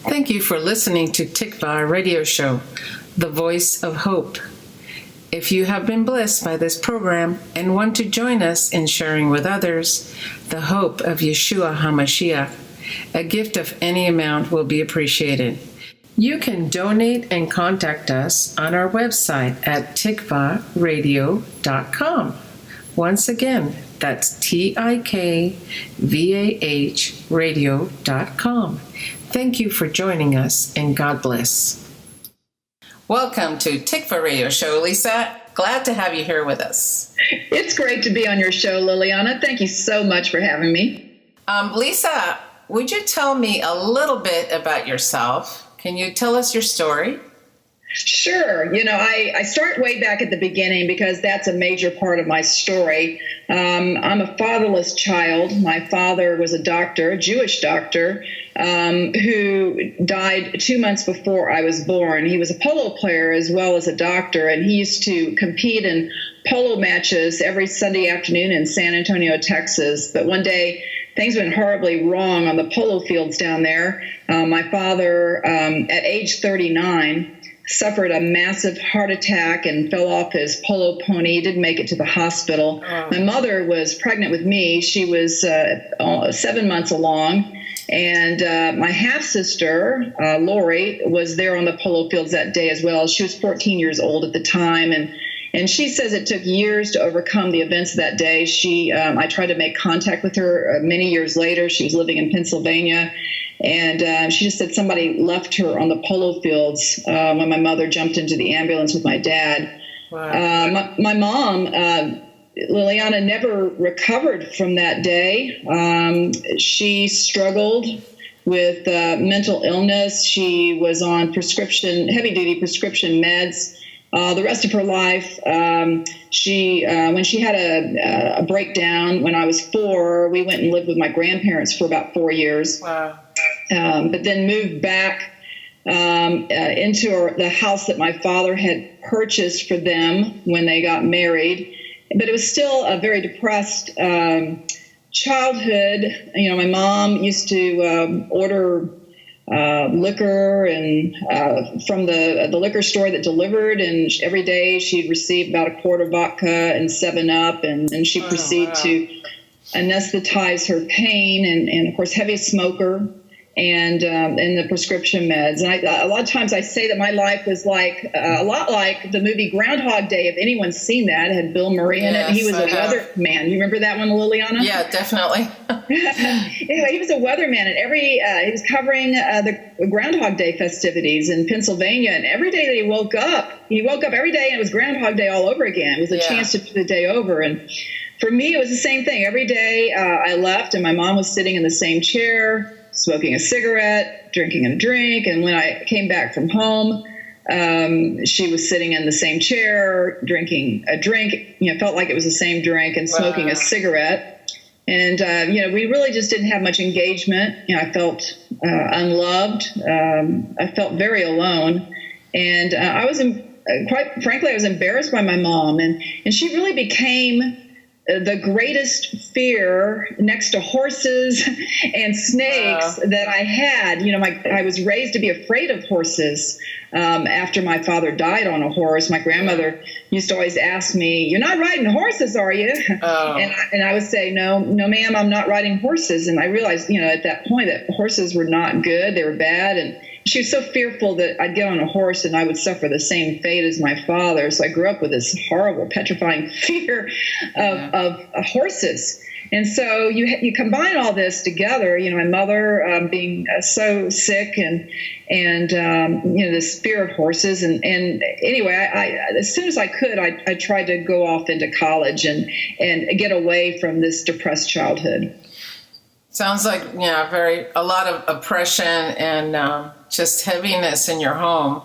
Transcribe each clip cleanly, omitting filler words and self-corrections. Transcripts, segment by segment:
Thank you for listening to Tikva Radio Show, the voice of hope. If you have been blessed by this program and want to join us in sharing with others the hope of Yeshua HaMashiach, a gift of any amount will be appreciated. You can donate and contact us on our website at tikvaradio.com. Once again, that's TIKVAH radio.com. Thank you for joining us, and God bless. Welcome to Tikva Radio Show, Lisa. Glad to have you here with us. It's great to be on your show, Liliana. Thank you so much for having me. Lisa, would you tell me a little bit about yourself? Can you tell us your story? Sure. I start way back at the beginning because that's a major part of my story. I'm a fatherless child. My father was a doctor, a Jewish doctor, who died 2 months before I was born. He was a polo player as well as a doctor, and he used to compete in polo matches every Sunday afternoon in San Antonio, Texas. But one day, things went horribly wrong on the polo fields down there. My father, at age 39, suffered a massive heart attack and fell off his polo pony. He didn't make it to the hospital. My mother was pregnant with me. She was 7 months along. And my half-sister, Lori, was there on the polo fields that day as well. She was 14 years old at the time. And she says it took years to overcome the events of that day. I tried to make contact with her many years later. She was living in Pennsylvania. And she just said somebody left her on the polo fields when my mother jumped into the ambulance with my dad. Wow. My mom, Liliana, never recovered from that day. She struggled with mental illness. She was on heavy-duty prescription meds. The rest of her life, when she had a breakdown when I was 4, we went and lived with my grandparents for about 4 years. Wow. But then moved back into the house that my father had purchased for them when they got married. But it was still a very depressed childhood. My mom used to order liquor and from the liquor store that delivered, and every day she'd receive about a quart of vodka and 7-Up, and she'd proceed to anesthetize her pain, and of course heavy smoker, and the prescription meds. And a lot of times I say that my life was like a lot like the movie Groundhog Day. If anyone's seen that, it had Bill Murray in it. He was a weatherman. You remember that one, Liliana? Yeah, definitely. Anyway, he was a weatherman, and he was covering the Groundhog Day festivities in Pennsylvania. And every day that he woke up every day, and it was Groundhog Day all over again. It was a chance to do the day over. And for me, it was the same thing. Every day I left, and my mom was sitting in the same chair, smoking a cigarette, drinking a drink. And when I came back from home, she was sitting in the same chair, drinking a drink. Felt like it was the same drink, and smoking a cigarette. And, we really just didn't have much engagement. I felt unloved. I felt very alone. And I was, quite frankly, I was embarrassed by my mom. And she really became the greatest fear next to horses and snakes that I had. I was raised to be afraid of horses. After my father died on a horse, my grandmother used to always ask me, "You're not riding horses, are you?" Oh. And I would say, no, ma'am, I'm not riding horses. And I realized, at that point that horses were not good. They were bad. And she was so fearful that I'd get on a horse and I would suffer the same fate as my father. So I grew up with this horrible, petrifying fear of horses. And so you combine all this together, my mother being so sick and this fear of horses. And anyway, I as soon as I could, I tried to go off into college and get away from this depressed childhood. Sounds like, a lot of oppression and just heaviness in your home.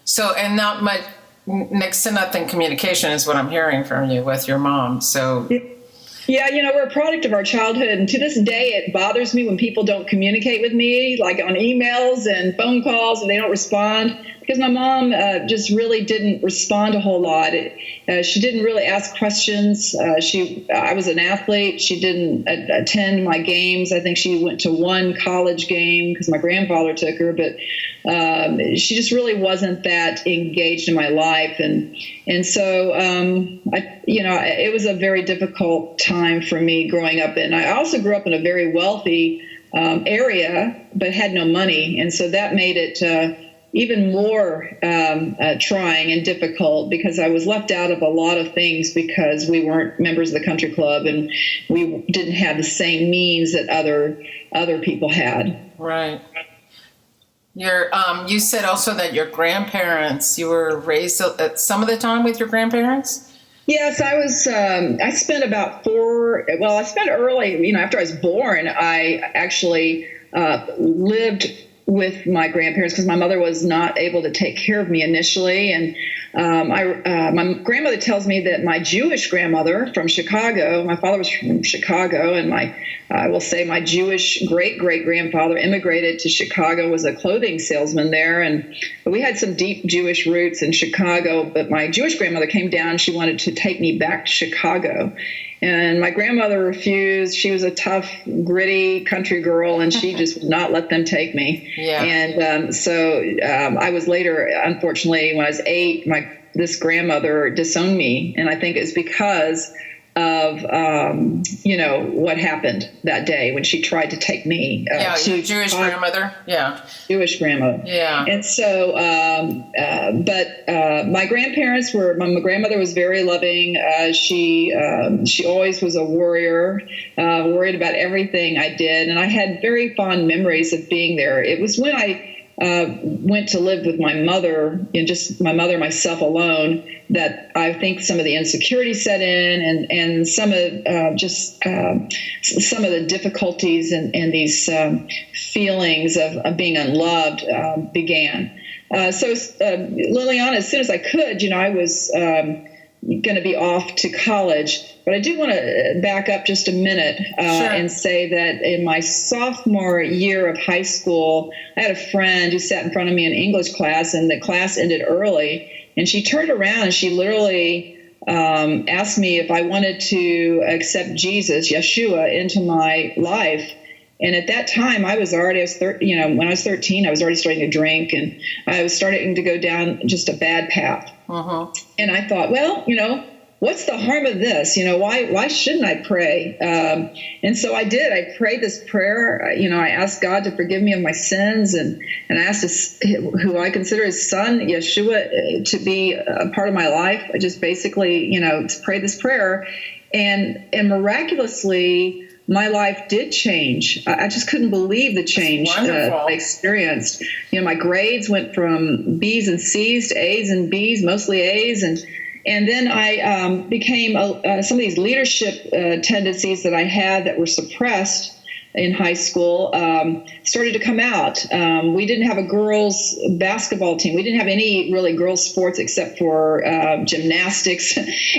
So, and not much, next to nothing communication is what I'm hearing from you with your mom. So. Yeah, we're a product of our childhood. And to this day, it bothers me when people don't communicate with me, like on emails and phone calls, and they don't respond. because my mom just really didn't respond a whole lot. She didn't really ask questions. I was an athlete. She didn't attend my games. I think she went to one college game because my grandfather took her, but she just really wasn't that engaged in my life. And so, it was a very difficult time for me growing up. And I also grew up in a very wealthy area, but had no money. And so that made it even more trying and difficult, because I was left out of a lot of things because we weren't members of the country club and we didn't have the same means that other people had. Right. You said also that your grandparents, you were raised some of the time with your grandparents? Yes, I was. I spent about I spent early, after I was born, I actually lived with my grandparents because my mother was not able to take care of me initially. And my grandmother tells me that my Jewish grandmother from Chicago, my father was from Chicago, and I will say my Jewish great-great-grandfather immigrated to Chicago, was a clothing salesman there. And we had some deep Jewish roots in Chicago, but my Jewish grandmother came down. She wanted to take me back to Chicago. And my grandmother refused. She was a tough, gritty country girl, and she just would not let them take me. Yeah. And so I was later, unfortunately, when I was 8, this grandmother disowned me. And I think it's because of, what happened that day when she tried to take me. Your Jewish grandmother. Yeah. Jewish grandmother. Yeah. And so, my grandparents my grandmother was very loving. She always was a warrior, worried about everything I did. And I had very fond memories of being there. It was when I went to live with my mother, and just my mother, myself alone, that I think some of the insecurity set in, and some of some of the difficulties and these feelings of being unloved began. So Liliana, as soon as I could, I was going to be off to college. But I do want to back up just a minute Sure. and say that in my sophomore year of high school, I had a friend who sat in front of me in English class, and the class ended early. And she turned around and she literally asked me if I wanted to accept Jesus, Yeshua, into my life. And at that time, when I was 13, I was already starting to drink, and I was starting to go down just a bad path. Uh-huh. And I thought, well, what's the harm of this? Why shouldn't I pray? And so I did. I prayed this prayer. I asked God to forgive me of my sins, and I asked who I consider his son, Yeshua, to be a part of my life. I just basically, prayed this prayer, and miraculously, my life did change. I just couldn't believe the change I experienced. My grades went from B's and C's to A's and B's, mostly A's, and then I became some of these leadership tendencies that I had that were suppressed in high school started to come out. We didn't have a girls basketball team. We didn't have any really girls sports except for gymnastics.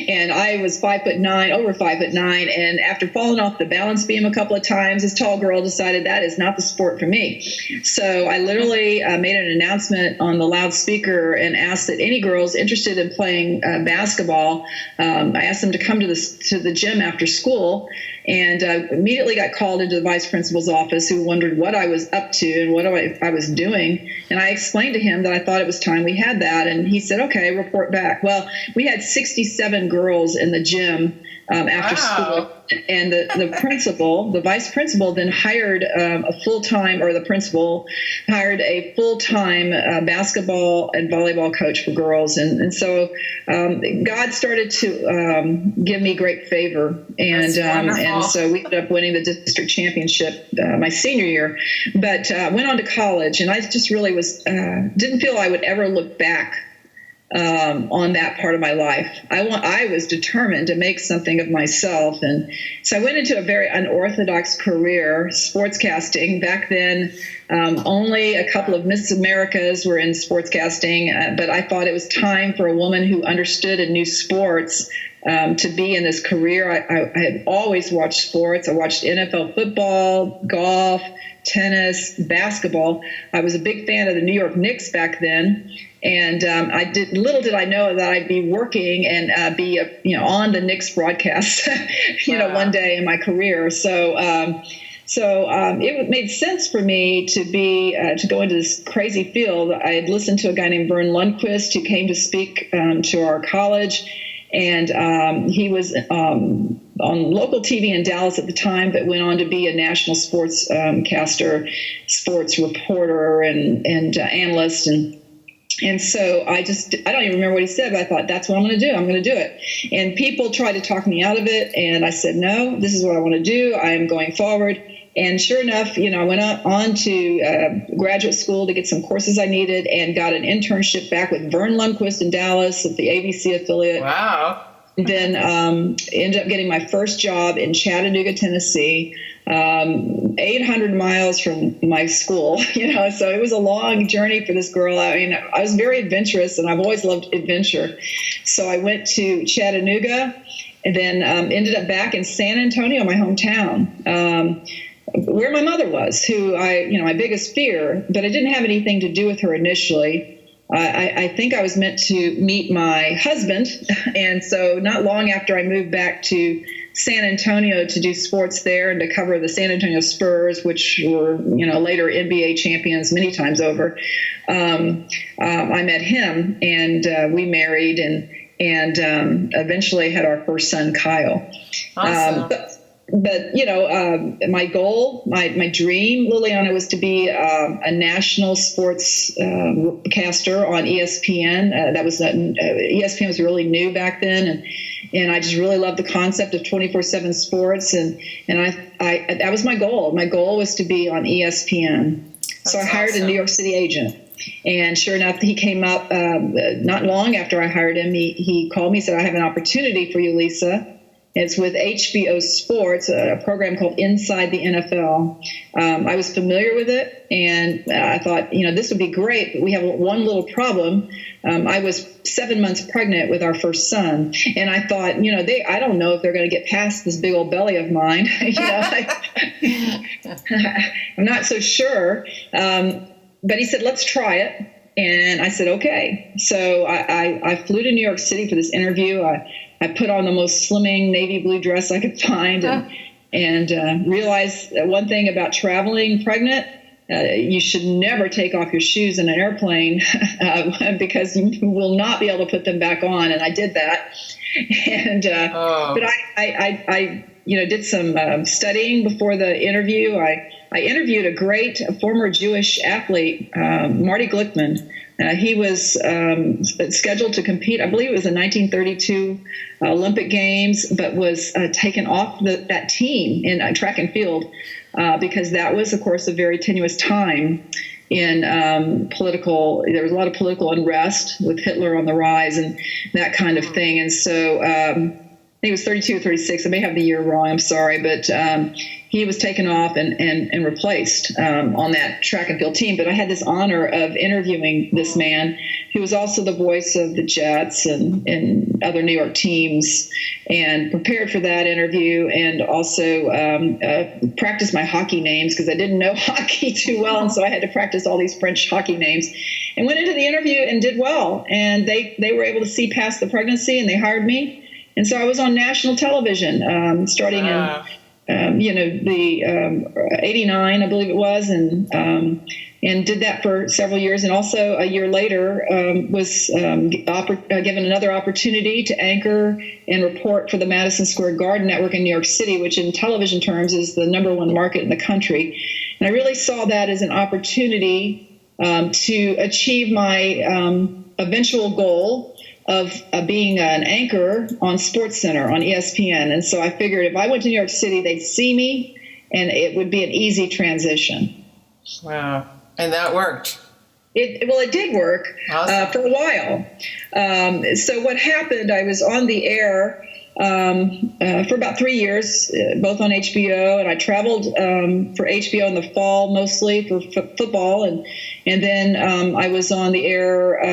And I was 5'9", over 5'9", and after falling off the balance beam a couple of times, this tall girl decided that is not the sport for me. So I literally made an announcement on the loudspeaker and asked that any girls interested in playing basketball, I asked them to come to the gym after school. And immediately got called into the vice principal's office, who wondered what I was up to and what I was doing. And I explained to him that I thought it was time we had that. And he said, okay, report back. Well, we had 67 girls in the gym after school. And the principal, the vice principal, then hired a full-time, or the principal hired a full-time basketball and volleyball coach for girls. And so God started to give me great favor. And so we ended up winning the district championship my senior year. But went on to college, and I just really didn't feel I would ever look back on that part of my life. I was determined to make something of myself. And so I went into a very unorthodox career, sportscasting. Back then, only a couple of Miss Americas were in sportscasting, but I thought it was time for a woman who understood and knew sports to be in this career. I had always watched sports. I watched NFL football, golf, tennis, basketball. I was a big fan of the New York Knicks back then. And little did I know that I'd be working and be on the Knicks broadcast, one day in my career. So it made sense for me to go into this crazy field. I had listened to a guy named Vern Lundquist who came to speak to our college, and he was on local TV in Dallas at the time, but went on to be a national sports caster, sports reporter, and analyst. And so I don't even remember what he said, but I thought, that's what I'm going to do. I'm going to do it. And people tried to talk me out of it. And I said, no, this is what I want to do. I am going forward. And sure enough, I went on to graduate school to get some courses I needed and got an internship back with Vern Lundquist in Dallas at the ABC affiliate. Wow. Then ended up getting my first job in Chattanooga, Tennessee, 800 miles from my school, so it was a long journey for this girl. I mean, I was very adventurous, and I've always loved adventure. So I went to Chattanooga and then ended up back in San Antonio, my hometown, where my mother was, who my biggest fear, but it didn't have anything to do with her initially. I think I was meant to meet my husband. And so not long after I moved back to San Antonio to do sports there and to cover the San Antonio Spurs, which were, later NBA champions many times over, I met him, and we married and eventually had our first son, Kyle. Awesome. But my goal, my dream, Liliana, was to be a national sports caster on ESPN. ESPN was really new back then, and I just really loved the concept of 24/7 sports, and I that was my goal. My goal was to be on ESPN. So I hired a New York City agent. And sure enough, he came up not long after I hired him. He called me and said, I have an opportunity for you, Lisa. It's with HBO Sports, a program called Inside the NFL. I was familiar with it, and I thought, this would be great, but we have one little problem. I was 7 months pregnant with our first son, and I thought, I don't know if they're going to get past this big old belly of mine. I'm not so sure. But he said, let's try it. And I said, okay. So I flew to New York City for this interview. I put on the most slimming navy blue dress I could find, and realized that one thing about traveling pregnant, you should never take off your shoes in an airplane because you will not be able to put them back on. And I did that. And but I did some studying before the interview. I interviewed a great former Jewish athlete, Marty Glickman. He was scheduled to compete, I believe it was the 1932 Olympic Games, but was taken off that team in track and field because that was, of course, a very tenuous time in there was a lot of political unrest with Hitler on the rise and that kind of thing. And so I think it was 32 or 36. I may have the year wrong. I'm sorry. But he was taken off and replaced on that track and field team. But I had this honor of interviewing this man who was also the voice of the Jets and other New York teams, and prepared for that interview, and also practiced my hockey names because I didn't know hockey too well. And so I had to practice all these French hockey names, and went into the interview and did well. And they were able to see past the pregnancy, and they hired me. And so I was on national television starting in, the 89, I believe it was, and did that for several years. And also a year later was given another opportunity to anchor and report for the Madison Square Garden Network in New York City, which in television terms is the #1 market in the country. And I really saw that as an opportunity to achieve my eventual goal of being an anchor on SportsCenter on ESPN. And so I figured if I went to New York City, they'd see me, and it would be an easy transition. Wow. And that worked. It did work Awesome. For a while. So what happened, I was on the air for about 3 years, both on HBO, and I traveled for HBO in the fall, mostly for football. And then I was on the air,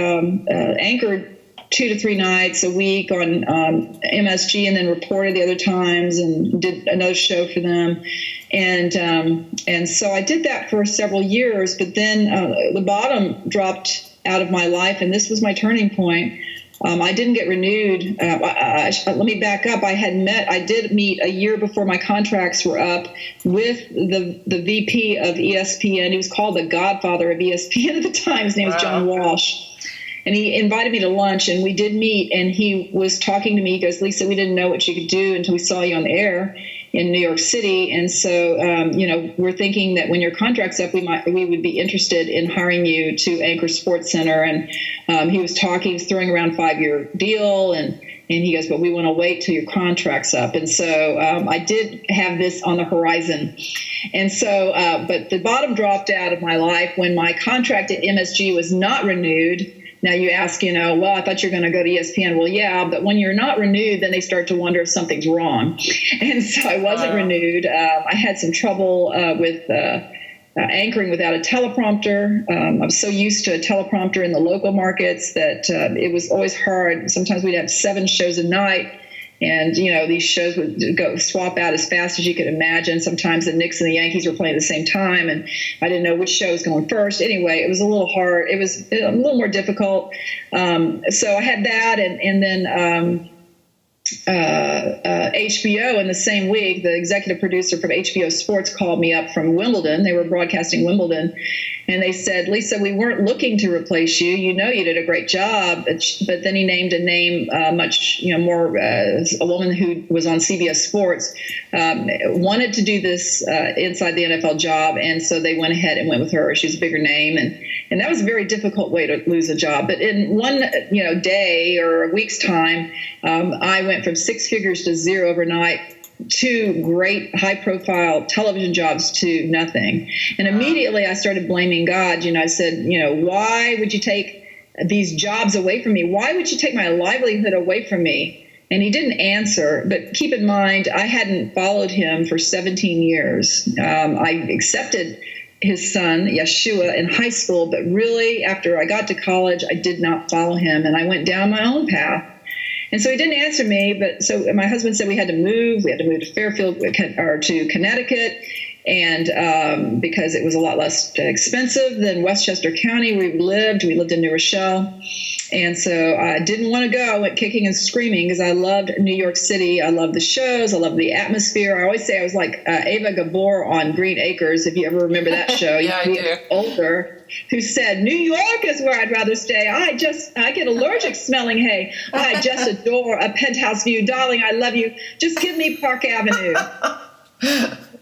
anchored 2 to 3 nights a week on MSG, and then reported the other times and did another show for them. And so I did that for several years, but then the bottom dropped out of my life, and this was my turning point. I didn't get renewed. Let me back up. I did meet a year before my contracts were up with the VP of ESPN. He was called the godfather of ESPN at the time. His name was John Walsh. And he invited me to lunch, and we did meet, and he was talking to me. He goes, Lisa, we didn't know what you could do until we saw you on the air in New York City. And so, we're thinking that when your contract's up, we would be interested in hiring you to anchor Sports Center. And he was throwing around 5-year deal. And he goes, but we want to wait till your contract's up. And so I did have this on the horizon. And so, but the bottom dropped out of my life when my contract at MSG was not renewed. Now you ask, well, I thought you were going to go to ESPN. Well, yeah, but when you're not renewed, then they start to wonder if something's wrong. And so I wasn't renewed. I had some trouble with anchoring without a teleprompter. I was so used to a teleprompter in the local markets that it was always hard. Sometimes we'd have 7 shows a night. And, these shows would swap out as fast as you could imagine. Sometimes the Knicks and the Yankees were playing at the same time, and I didn't know which show was going first. Anyway, it was a little hard. It was a little more difficult. So I had that, and then HBO in the same week, the executive producer from HBO Sports called me up from Wimbledon. They were broadcasting Wimbledon. And they said, Lisa, we weren't looking to replace you. You did a great job. But then he named a name much more, a woman who was on CBS Sports, wanted to do this inside the NFL job. And so they went ahead and went with her. She was a bigger name. And that was a very difficult way to lose a job. But in one day or a week's time, I went from 6 figures to 0 overnight, 2 great high-profile television jobs to nothing. And immediately I started blaming God. I said, why would you take these jobs away from me? Why would you take my livelihood away from me? And he didn't answer. But keep in mind, I hadn't followed him for 17 years. I accepted his son, Yeshua, in high school. But really, after I got to college, I did not follow him. And I went down my own path. And so he didn't answer me, but so my husband said we had to move. We had to move to Fairfield or to Connecticut, and because it was a lot less expensive than Westchester County where we lived. We lived in New Rochelle. And so I didn't want to go. I went kicking and screaming because I loved New York City. I loved the shows. I loved the atmosphere. I always say I was like Ava Gabor on Green Acres, if you ever remember that show. Yeah, I do. Older. Who said, New York is where I'd rather stay. I get allergic smelling hay. I just adore a penthouse view. Darling, I love you. Just give me Park Avenue.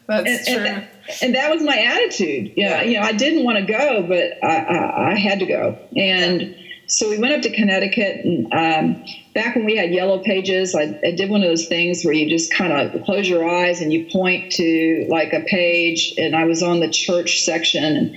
That's true. And that was my attitude. I didn't want to go, but I had to go. And so we went up to Connecticut. And back when we had Yellow Pages, I did one of those things where you just kind of close your eyes and you point to like a page. And I was on the church section.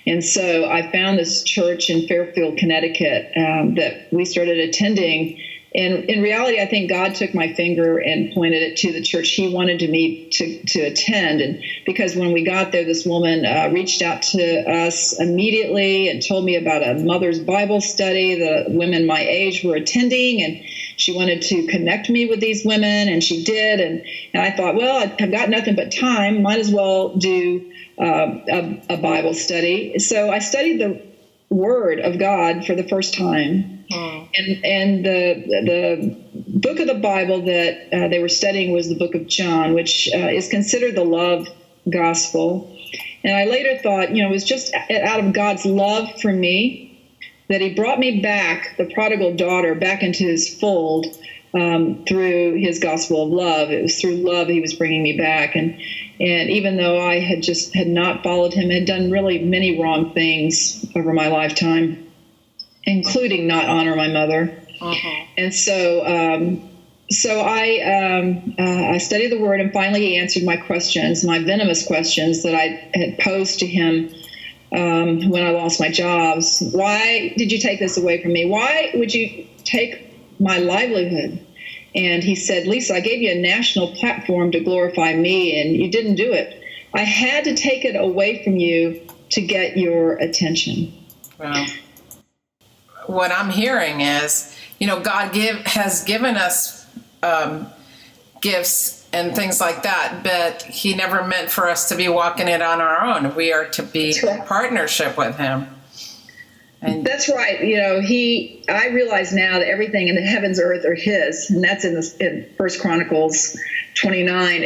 And so I found this church in Fairfield, Connecticut, that we started attending. And in reality, I think God took my finger and pointed it to the church he wanted me to attend. And because when we got there, this woman reached out to us immediately and told me about a mother's Bible study the women my age were attending. And she wanted to connect me with these women, and she did. And I thought, well, I've got nothing but time. Might as well do a Bible study. So I studied the Word of God for the first time. And the book of the Bible that they were studying was the book of John, which is considered the love gospel. And I later thought, it was just out of God's love for me that he brought me back, the prodigal daughter, back into his fold through his gospel of love. It was through love he was bringing me back. And even though I had not followed him, had done really many wrong things over my lifetime, including not honor my mother. And so I studied the Word, and finally he answered my questions, my venomous questions that I had posed to him when I lost my jobs. Why did you take this away from me? Why would you take my livelihood? And he said, Lisa, I gave you a national platform to glorify me, and you didn't do it. I had to take it away from you to get your attention. Wow. What I'm hearing is, God has given us gifts and things like that, but he never meant for us to be walking it on our own. We are to be in partnership with him. And that's right. I realize now that everything in the heavens, earth are his, and that's in First Chronicles 29.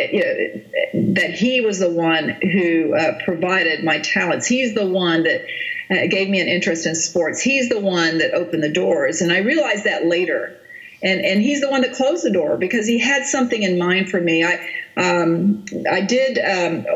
That he was the one who provided my talents. He's the one that gave me an interest in sports. He's the one that opened the doors, and I realized that later. And he's the one that closed the door because he had something in mind for me. I did,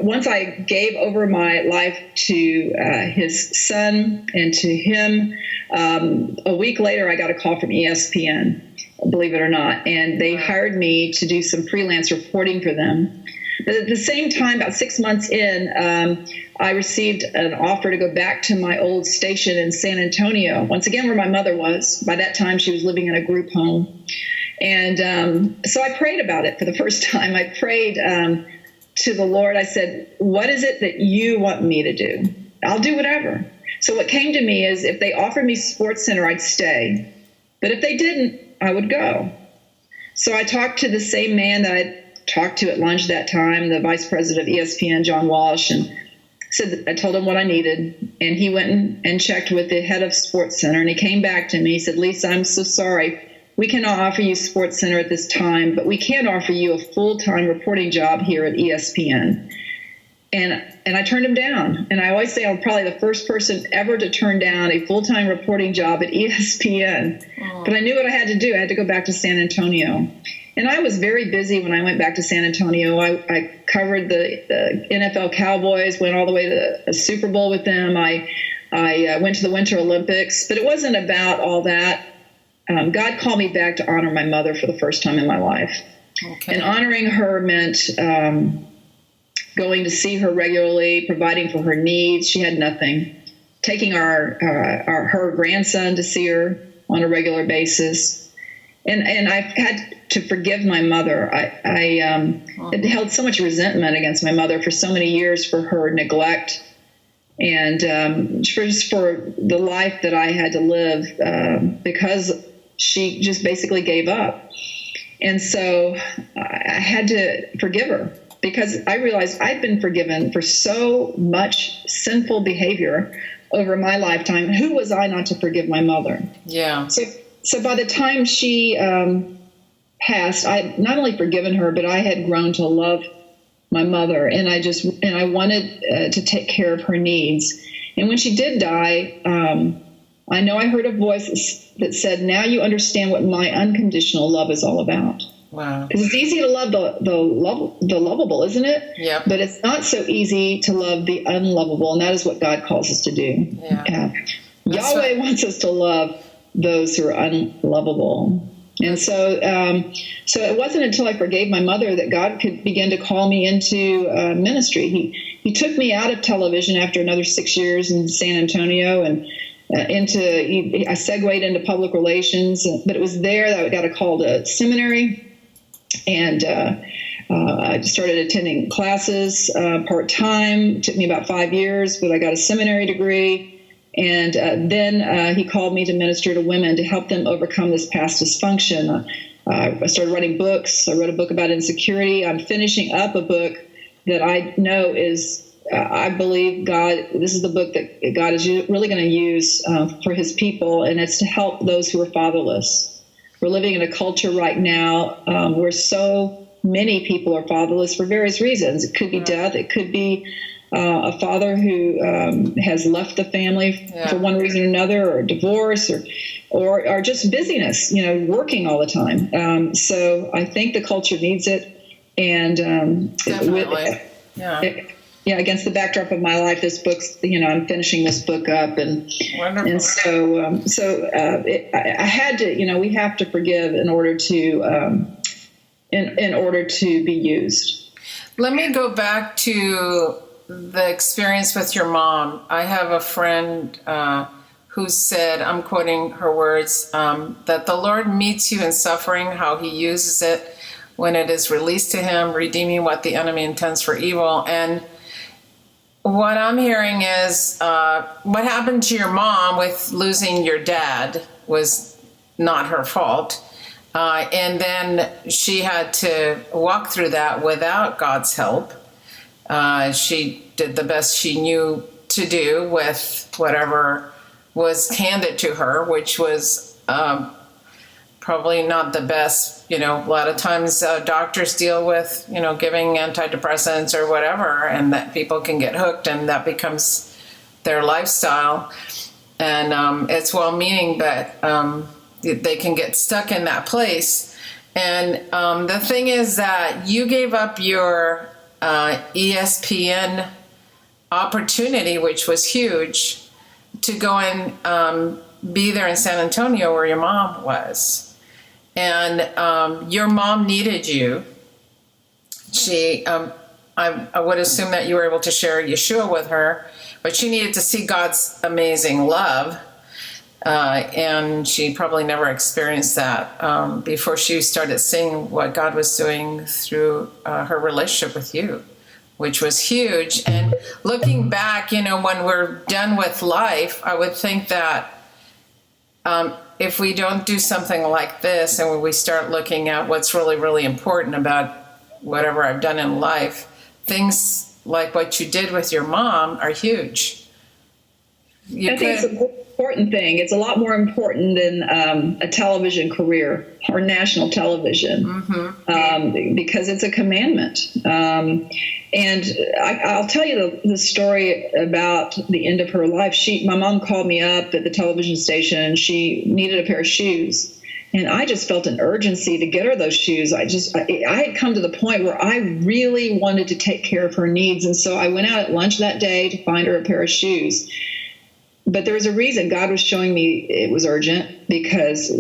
once I gave over my life to his son and to him, a week later I got a call from ESPN, believe it or not, and they hired me to do some freelance reporting for them. But at the same time, about 6 months in, I received an offer to go back to my old station in San Antonio, once again where my mother was. By that time, she was living in a group home. And so I prayed about it for the first time. I prayed to the Lord. I said, what is it that you want me to do? I'll do whatever. So what came to me is if they offered me Sports Center, I'd stay. But if they didn't, I would go. So I talked to the same man that I talked to at lunch that time, the vice president of ESPN, John Walsh, and I told him what I needed. And he went and checked with the head of Sports Center, and he came back to me. He said, Lisa, I'm so sorry. We cannot offer you Sports Center at this time, but we can offer you a full-time reporting job here at ESPN. And I turned him down. And I always say I'm probably the first person ever to turn down a full-time reporting job at ESPN. Oh. But I knew what I had to do. I had to go back to San Antonio. And I was very busy when I went back to San Antonio. I covered the NFL Cowboys, went all the way to the Super Bowl with them. I went to the Winter Olympics. But it wasn't about all that. God called me back to honor my mother for the first time in my life. Okay. And honoring her meant going to see her regularly, providing for her needs. She had nothing. Taking her grandson to see her on a regular basis. And I had to forgive my mother. I had held so much resentment against my mother for so many years for her neglect and just for the life that I had to live because she just basically gave up. And so I had to forgive her because I realized I'd been forgiven for so much sinful behavior over my lifetime. Who was I not to forgive my mother? Yeah. So by the time she passed, I had not only forgiven her, but I had grown to love my mother, and I wanted to take care of her needs. And when she did die, I know I heard a voice that said, "Now you understand what my unconditional love is all about." Wow! Because it's easy to love the lovable, isn't it? Yeah. But it's not so easy to love the unlovable, and that is what God calls us to do. Yeah. Yahweh wants us to love those who are unlovable. And so it wasn't until I forgave my mother that God could begin to call me into ministry. He took me out of television after another 6 years in San Antonio and I segued into public relations. But it was there that I got a call to seminary, and I started attending classes part-time. It took me about 5 years, but I got a seminary degree. And then he called me to minister to women to help them overcome this past dysfunction. I started writing books. I wrote a book about insecurity. I'm finishing up a book that I know is, I believe this is the book that God is really going to use for his people, and it's to help those who are fatherless. We're living in a culture right now where so many people are fatherless for various reasons. It could be death. It could be a father who has left the family for one reason or another, or divorce, or just busyness, working all the time. So I think the culture needs it. And against the backdrop of my life, this book's, I'm finishing this book up, and wonderful. And so I had to, we have to forgive in order to in order to be used. Let me go back to the experience with your mom. I have a friend who said, I'm quoting her words, that the Lord meets you in suffering, how he uses it when it is released to him, redeeming what the enemy intends for evil. And what I'm hearing is what happened to your mom with losing your dad was not her fault. And then she had to walk through that without God's help. She did the best she knew to do with whatever was handed to her, which was probably not the best. A lot of times doctors deal with, giving antidepressants or whatever, and that people can get hooked and that becomes their lifestyle. And it's well-meaning, but they can get stuck in that place. And the thing is that you gave up your ESPN opportunity, which was huge, to go and be there in San Antonio where your mom was. And your mom needed you. She, I would assume that you were able to share Yeshua with her, but she needed to see God's amazing love. And she probably never experienced that before she started seeing what God was doing through her relationship with you, which was huge. And looking back, when we're done with life, I would think that if we don't do something like this and when we start looking at what's really, really important about whatever I've done in life, things like what you did with your mom are huge. I think it's an important thing. It's a lot more important than a television career or national television, because it's a commandment. And I'll tell you the story about the end of her life. My mom called me up at the television station, and she needed a pair of shoes. And I just felt an urgency to get her those shoes. I had come to the point where I really wanted to take care of her needs. And so I went out at lunch that day to find her a pair of shoes. But there was a reason. God was showing me it was urgent, because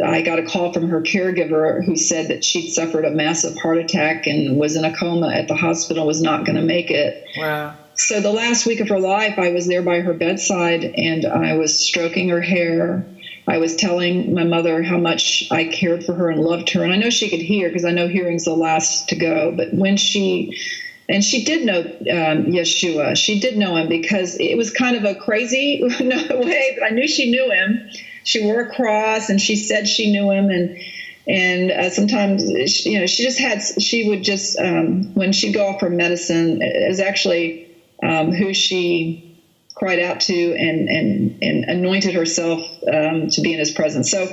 I got a call from her caregiver who said that she'd suffered a massive heart attack and was in a coma at the hospital, was not going to make it. Wow. So the last week of her life, I was there by her bedside, and I was stroking her hair. I was telling my mother how much I cared for her and loved her. And I know she could hear, because I know hearing's the last to go. But when she did know Yeshua. She did know him, because it was kind of a crazy way, but I knew she knew him. She wore a cross, and she said she knew him. And sometimes, she would just, when she'd go off her medicine, it was actually who she cried out to and anointed herself to be in his presence. So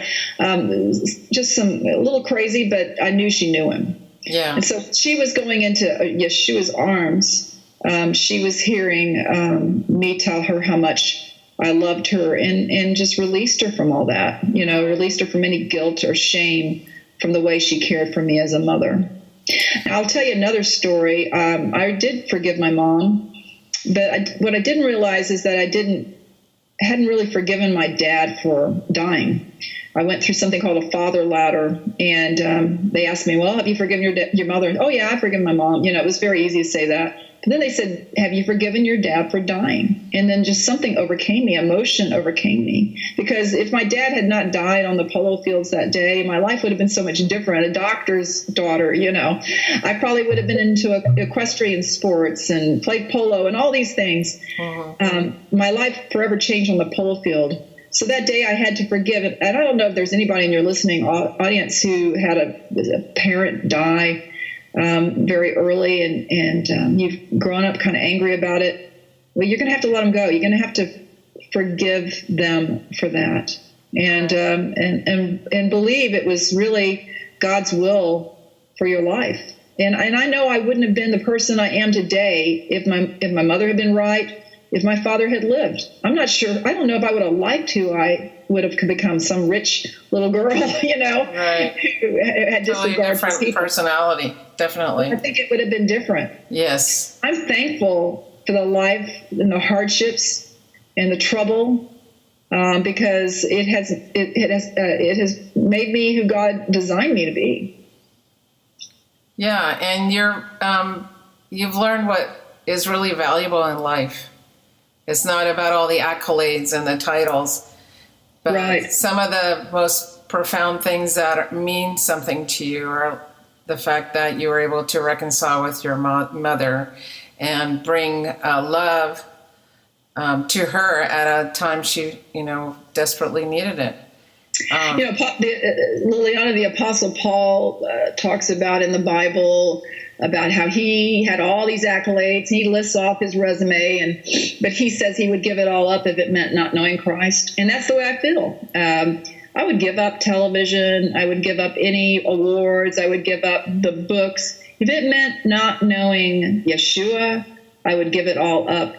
just a little crazy, but I knew she knew him. Yeah. And so she was going into Yeshua's arms. She was hearing me tell her how much I loved her, and just released her from all that, released her from any guilt or shame from the way she cared for me as a mother. Now, I'll tell you another story. I did forgive my mom, but what I didn't realize is that I hadn't really forgiven my dad for dying. I went through something called a father ladder, and they asked me, well, have you forgiven your mother? Oh, yeah, I've forgiven my mom. It was very easy to say that. But then they said, have you forgiven your dad for dying? And then just something overcame me. Emotion overcame me. Because if my dad had not died on the polo fields that day, my life would have been so much different. A doctor's daughter, I probably would have been into equestrian sports and played polo and all these things. My life forever changed on the polo field. So that day I had to forgive it. And I don't know if there's anybody in your listening audience who had a parent die very early, and you've grown up kind of angry about it. Well, you're going to have to let them go. You're going to have to forgive them for that, and believe it was really God's will for your life. And I know I wouldn't have been the person I am today if my mother had been right, if my father had lived. I'm not sure. I don't know if I would have liked who I would have become, some rich little girl, right, who had totally disregard for different people. Personality, definitely. I think it would have been different. Yes. I'm thankful for the life and the hardships and the trouble, because it has made me who God designed me to be. Yeah, and you've learned what is really valuable in life. It's not about all the accolades and the titles, but right. Some of the most profound things that mean something to you are the fact that you were able to reconcile with your mother and bring love to her at a time she, desperately needed it. Liliana, the Apostle Paul talks about in the Bible about how he had all these accolades. He lists off his resume, but he says he would give it all up if it meant not knowing Christ. And that's the way I feel. I would give up television. I would give up any awards. I would give up the books. If it meant not knowing Yeshua, I would give it all up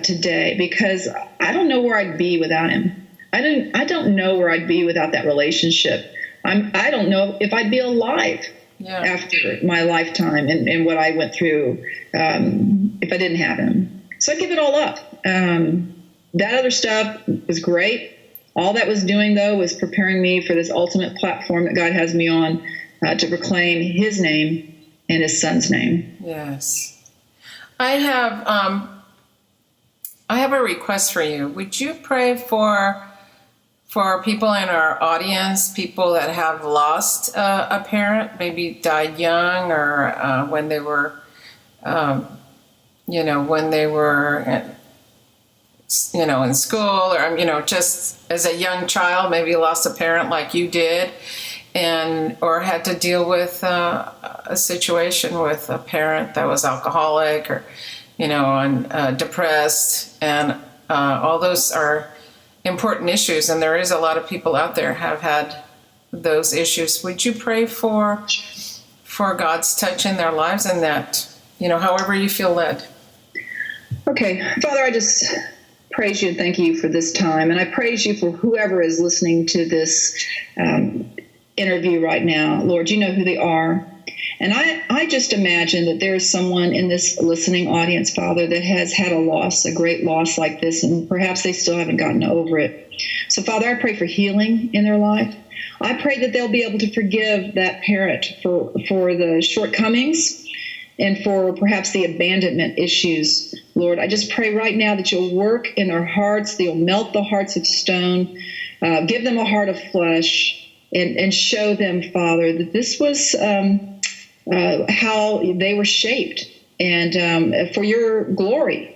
today, because I don't know where I'd be without him. I don't know where I'd be without that relationship. I don't know if I'd be alive after my lifetime and what I went through if I didn't have him. So I give it all up. That other stuff was great. All that was doing, though, was preparing me for this ultimate platform that God has me on to proclaim his name and his son's name. Yes. I have a request for you. Would you pray for people in our audience, people that have lost a parent, maybe died young, or when they were, in school, or, just as a young child, maybe lost a parent like you did, or had to deal with a situation with a parent that was alcoholic or, and depressed, and all those are important issues, and there is a lot of people out there have had those issues. Would you pray for God's touch in their lives, and that, however you feel led? Okay, Father, I just praise you and thank you for this time, and I praise you for whoever is listening to this interview right now. Lord, you know who they are. And I just imagine that there is someone in this listening audience, Father, that has had a great loss like this, and perhaps they still haven't gotten over it. So, Father, I pray for healing in their life. I pray that they'll be able to forgive that parent for the shortcomings and for perhaps the abandonment issues. Lord, I just pray right now that you'll work in their hearts, that you'll melt the hearts of stone, give them a heart of flesh, and show them, Father, that this was how they were shaped, and for your glory,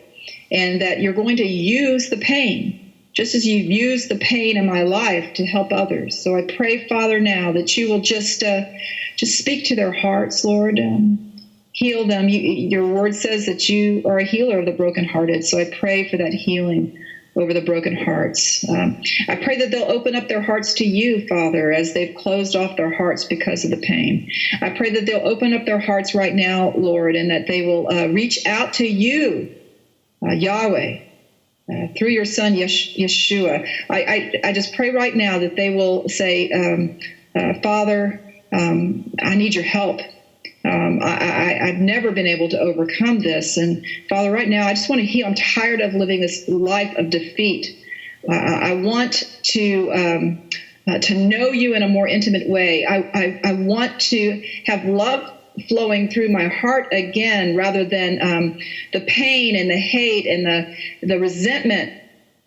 and that you're going to use the pain, just as you've used the pain in my life to help others. So I pray, Father, now that you will just speak to their hearts, Lord, heal them. Your word says that you are a healer of the brokenhearted, so I pray for that healing over the broken hearts. I pray that they'll open up their hearts to you, Father, as they've closed off their hearts because of the pain. I pray that they'll open up their hearts right now, Lord, and that they will reach out to you, Yahweh, through your son, Yeshua. I just pray right now that they will say, Father, I need your help. I've never been able to overcome this. And Father, right now, I just want to heal. I'm tired of living this life of defeat. I want to know you in a more intimate way. I want to have love flowing through my heart again, rather than the pain and the hate and the resentment.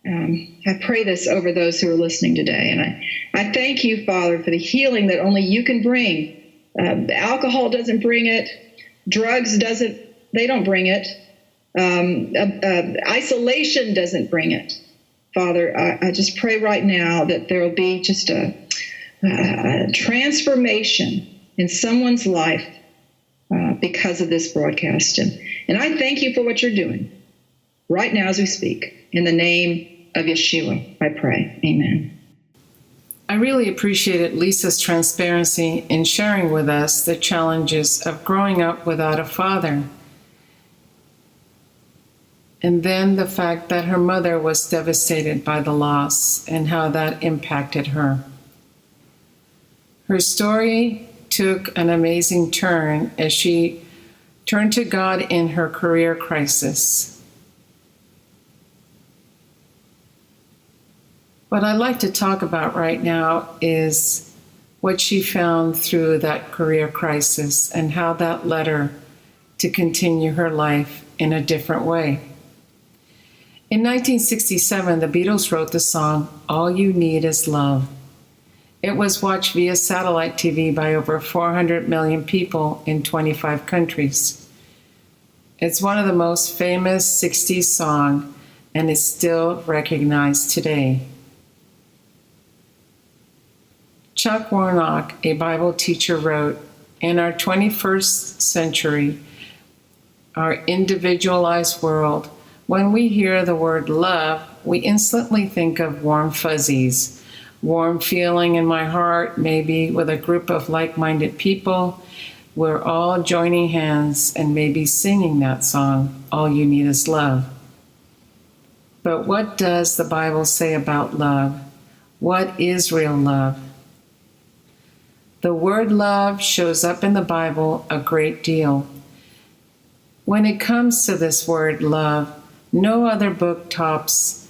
I pray this over those who are listening today. And I thank you, Father, for the healing that only you can bring. Alcohol doesn't bring it. Drugs they don't bring it. Isolation doesn't bring it. Father, I just pray right now that there will be just a transformation in someone's life because of this broadcast. And I thank you for what you're doing right now as we speak. In the name of Yeshua, I pray. Amen. I really appreciated Lisa's transparency in sharing with us the challenges of growing up without a father. And then the fact that her mother was devastated by the loss and how that impacted her. Her story took an amazing turn as she turned to God in her career crisis. What I'd like to talk about right now is what she found through that career crisis and how that led her to continue her life in a different way. In 1967, the Beatles wrote the song, "All You Need Is Love." It was watched via satellite TV by over 400 million people in 25 countries. It's one of the most famous 60s songs and is still recognized today. Chuck Warnock, a Bible teacher, wrote, In our 21st century, our individualized world, when we hear the word love, we instantly think of warm fuzzies, warm feeling in my heart, maybe with a group of like-minded people. We're all joining hands and maybe singing that song, All You Need Is Love. But what does the Bible say about love? What is real love? The word love shows up in the Bible a great deal. When it comes to this word love, no other book tops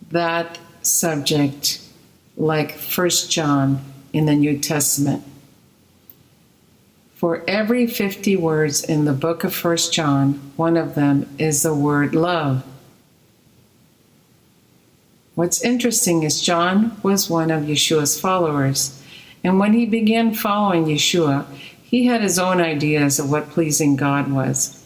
that subject like 1 John in the New Testament. For every 50 words in the book of 1 John, one of them is the word love. What's interesting is John was one of Yeshua's followers, and when he began following Yeshua, he had his own ideas of what pleasing God was.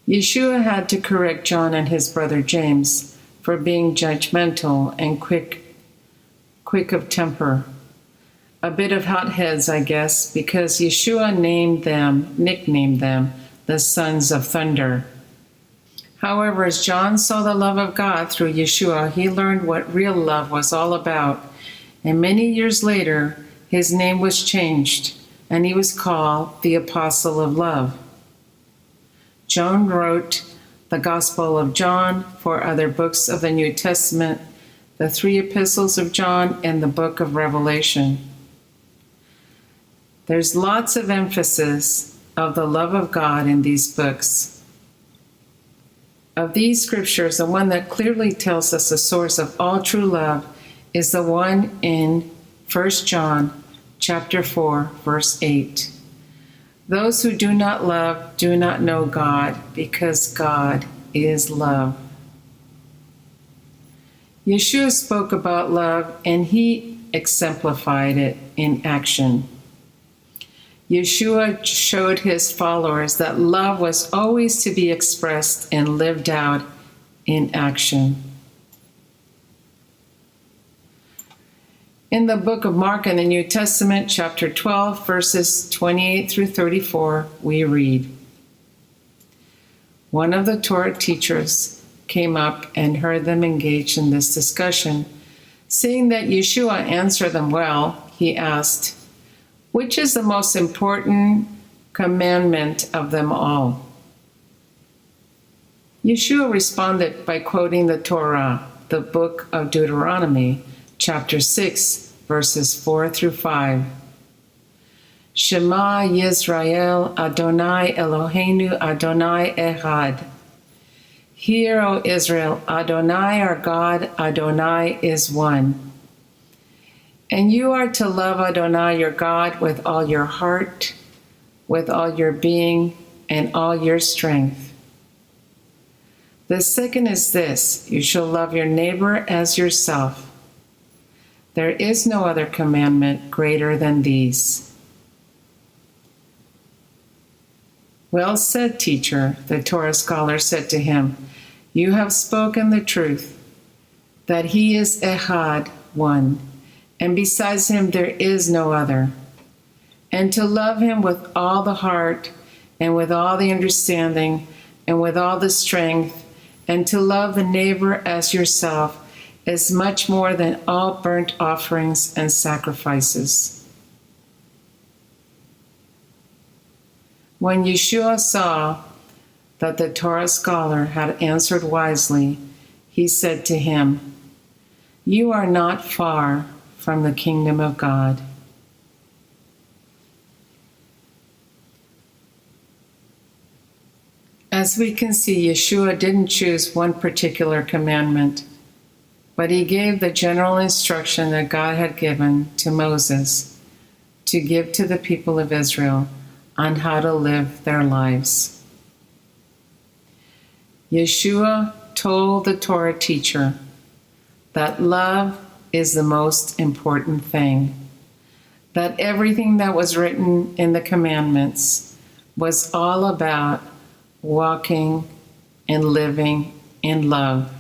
Yeshua had to correct John and his brother James for being judgmental and quick of temper. A bit of hotheads, I guess, because Yeshua nicknamed them the sons of thunder. However, as John saw the love of God through Yeshua, he learned what real love was all about. And many years later, his name was changed, and he was called the Apostle of Love. John wrote the Gospel of John, 4 other books of the New Testament, the 3 epistles of John, and the book of Revelation. There's lots of emphasis of the love of God in these books. Of these scriptures, the one that clearly tells us the source of all true love is the one in 1 John chapter 4, verse 8. Those who do not love do not know God, because God is love. Yeshua spoke about love, and he exemplified it in action. Yeshua showed his followers that love was always to be expressed and lived out in action. In the book of Mark in the New Testament, chapter 12, verses 28 through 34, we read, One of the Torah teachers came up and heard them engaged in this discussion. Seeing that Yeshua answered them well, he asked, Which is the most important commandment of them all? Yeshua responded by quoting the Torah, the book of Deuteronomy, chapter 6, verses 4 through 5. Shema Yisrael, Adonai Eloheinu, Adonai Echad. Hear, O Israel, Adonai our God, Adonai is one. And you are to love Adonai your God with all your heart, with all your being, and all your strength. The second is this, you shall love your neighbor as yourself. There is no other commandment greater than these. Well said, teacher, the Torah scholar said to him. You have spoken the truth, that he is Echad, one, and besides him there is no other. And to love him with all the heart, and with all the understanding, and with all the strength, and to love the neighbor as yourself is much more than all burnt offerings and sacrifices. When Yeshua saw that the Torah scholar had answered wisely, he said to him, You are not far from the kingdom of God. As we can see, Yeshua didn't choose one particular commandment, but he gave the general instruction that God had given to Moses to give to the people of Israel on how to live their lives. Yeshua told the Torah teacher that love is the most important thing, that everything that was written in the commandments was all about walking and living in love.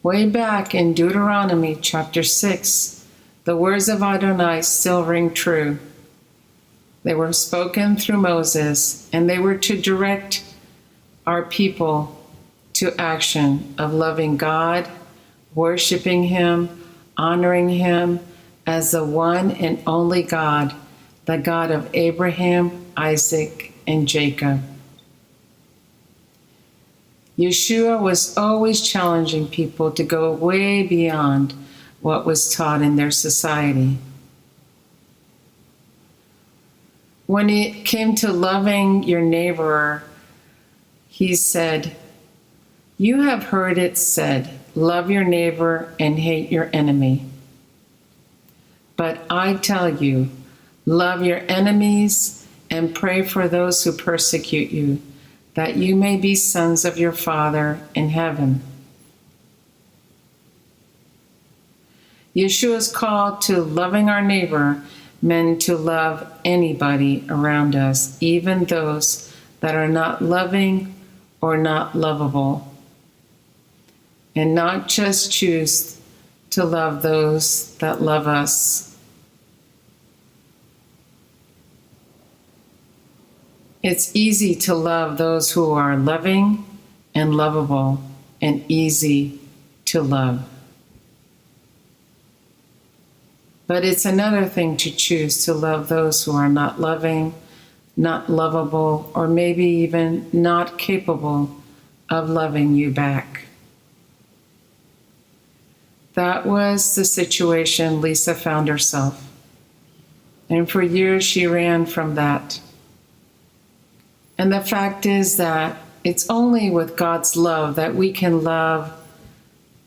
Way back in Deuteronomy chapter 6, The words of Adonai still ring true. They were spoken through Moses, and they were to direct our people to action of loving God, worshiping Him, honoring Him as the one and only God, the God of Abraham, Isaac, and Jacob. Yeshua was always challenging people to go way beyond what was taught in their society. When it came to loving your neighbor, he said, "You have heard it said, love your neighbor and hate your enemy. But I tell you, love your enemies and pray for those who persecute you, that you may be sons of your Father in heaven." Yeshua's call to loving our neighbor meant to love anybody around us, even those that are not loving or not lovable, and not just choose to love those that love us. It's easy to love those who are loving and lovable, and easy to love. But it's another thing to choose to love those who are not loving, not lovable, or maybe even not capable of loving you back. That was the situation Lisa found herself. And for years she ran from that. And the fact is that it's only with God's love that we can love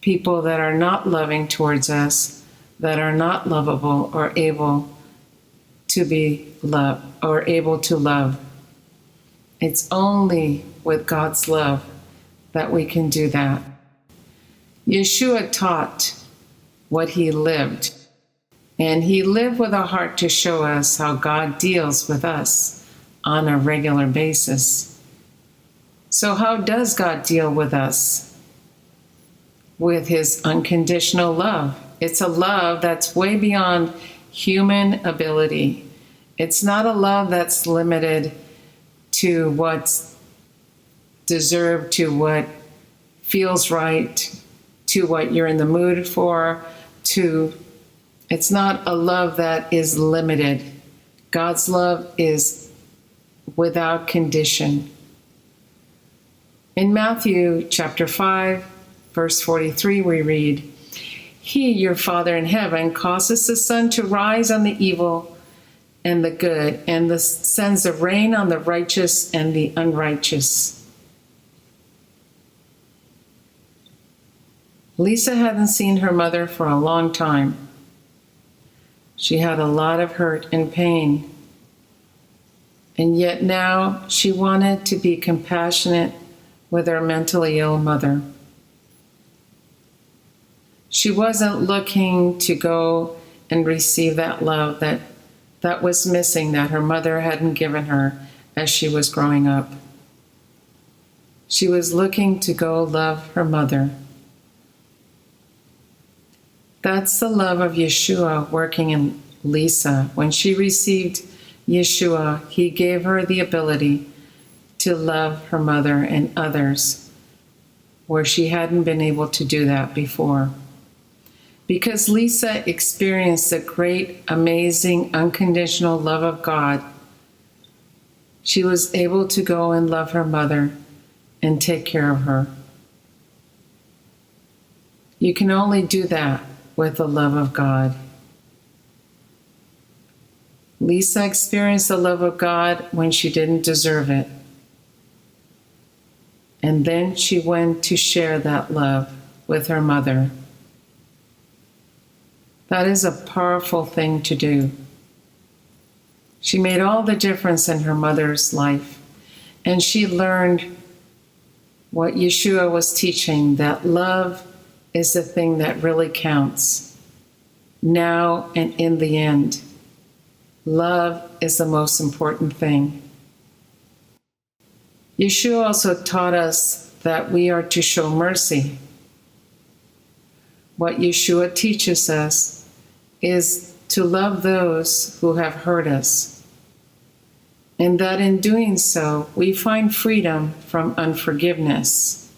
people that are not loving towards us, that are not lovable or able to be loved or able to love. It's only with God's love that we can do that. Yeshua taught what he lived, and he lived with a heart to show us how God deals with us on a regular basis. So how does God deal with us? With his unconditional love. It's a love that's way beyond human ability. It's not a love that's limited to what's deserved, to what feels right, to what you're in the mood for, it's not a love that is limited. God's love is without condition. In Matthew chapter 5, verse 43, we read, "He, your Father in heaven, causes the sun to rise on the evil and the good, and sends the rain on the righteous and the unrighteous." Lisa hadn't seen her mother for a long time. She had a lot of hurt and pain. And yet now she wanted to be compassionate with her mentally ill mother. She wasn't looking to go and receive that love that was missing, that her mother hadn't given her as she was growing up. She was looking to go love her mother. That's the love of Yeshua working in Lisa. When she received Yeshua, he gave her the ability to love her mother and others where she hadn't been able to do that before. Because Lisa experienced the great, amazing, unconditional love of God, she was able to go and love her mother and take care of her. You can only do that with the love of God. Lisa experienced the love of God when she didn't deserve it. And then she went to share that love with her mother. That is a powerful thing to do. She made all the difference in her mother's life, and she learned what Yeshua was teaching, that love is the thing that really counts, now and in the end. Love is the most important thing. Yeshua also taught us that we are to show mercy. What Yeshua teaches us is to love those who have hurt us, and that in doing so, we find freedom from unforgiveness.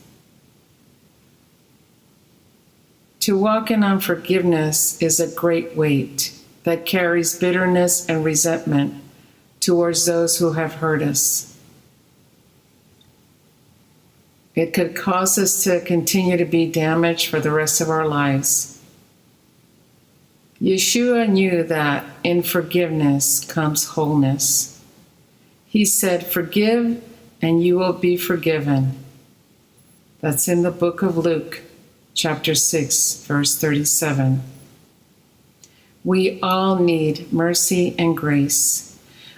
To walk in unforgiveness is a great weight that carries bitterness and resentment towards those who have hurt us. It could cause us to continue to be damaged for the rest of our lives. Yeshua knew that in forgiveness comes wholeness. He said, "Forgive and you will be forgiven." That's in the book of Luke, chapter 6, verse 37. We all need mercy and grace.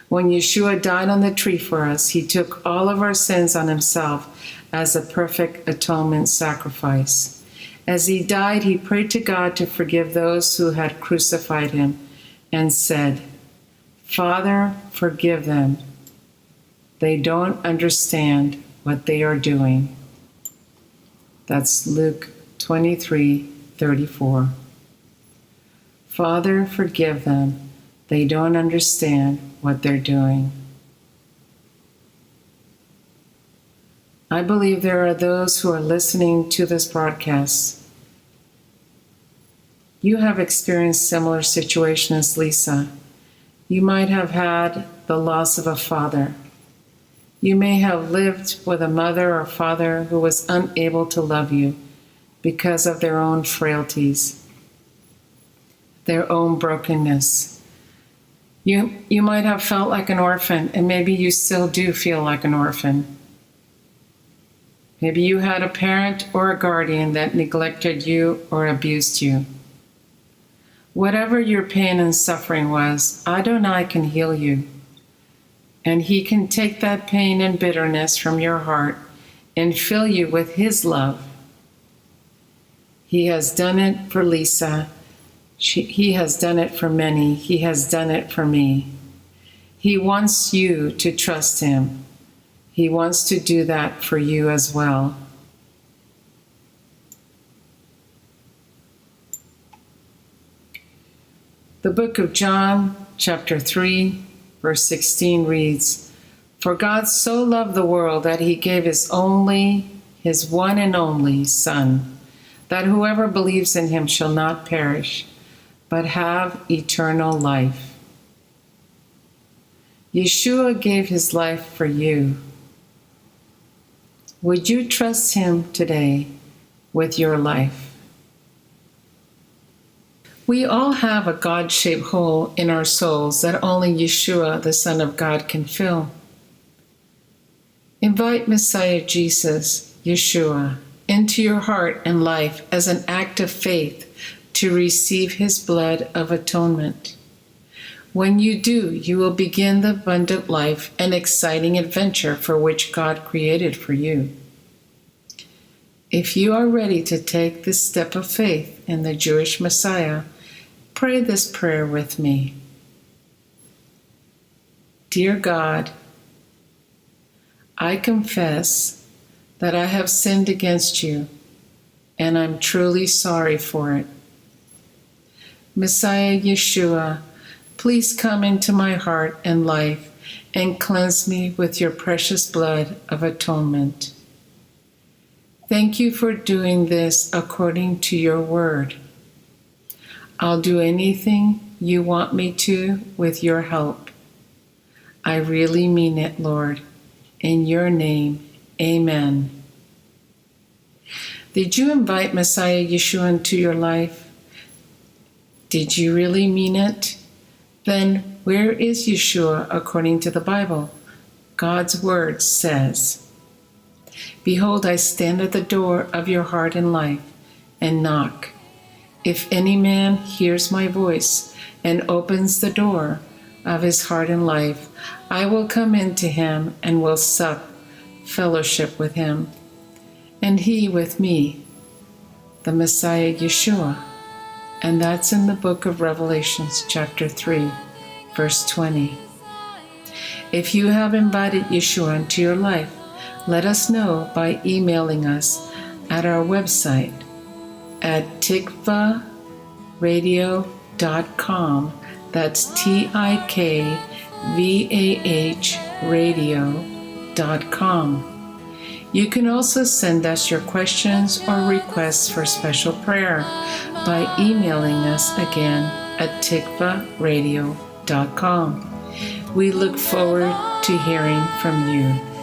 When Yeshua died on the tree for us, he took all of our sins on himself as a perfect atonement sacrifice. As he died, he prayed to God to forgive those who had crucified him and said, "Father, forgive them. They don't understand what they are doing." That's Luke 23:34. Father, forgive them. They don't understand what they're doing. I believe there are those who are listening to this broadcast. You have experienced similar situation as Lisa. You might have had the loss of a father. You may have lived with a mother or father who was unable to love you because of their own frailties, their own brokenness. You might have felt like an orphan, and maybe you still do feel like an orphan. Maybe you had a parent or a guardian that neglected you or abused you. Whatever your pain and suffering was, Adonai can heal you. And he can take that pain and bitterness from your heart and fill you with his love. He has done it for Lisa. He has done it for many. He has done it for me. He wants you to trust him. He wants to do that for you as well. The book of John, chapter 3, verse 16 reads, "For God so loved the world that he gave his one and only Son, that whoever believes in him shall not perish, but have eternal life." Yeshua gave his life for you. Would you trust him today with your life? We all have a God-shaped hole in our souls that only Yeshua, the Son of God, can fill. Invite Messiah Jesus, Yeshua, into your heart and life as an act of faith to receive his blood of atonement. When you do, you will begin the abundant life and exciting adventure for which God created for you. If you are ready to take this step of faith in the Jewish Messiah, pray this prayer with me. Dear God, I confess that I have sinned against you, and I'm truly sorry for it. Messiah Yeshua, please come into my heart and life and cleanse me with your precious blood of atonement. Thank you for doing this according to your word. I'll do anything you want me to with your help. I really mean it, Lord. In your name, amen. Did you invite Messiah Yeshua into your life? Did you really mean it? Then where is Yeshua according to the Bible? God's word says, "Behold, I stand at the door of your heart and life and knock. If any man hears my voice and opens the door of his heart and life, I will come into him and will sup fellowship with him, and he with me," the Messiah Yeshua. And that's in the book of Revelations, chapter 3, verse 20. If you have invited Yeshua into your life, let us know by emailing us at our website at tikvahradio.org. tikvah.com. That's TIKVAH radio.com. You can also send us your questions or requests for special prayer by emailing us again at tikvahradio.com. We look forward to hearing from you.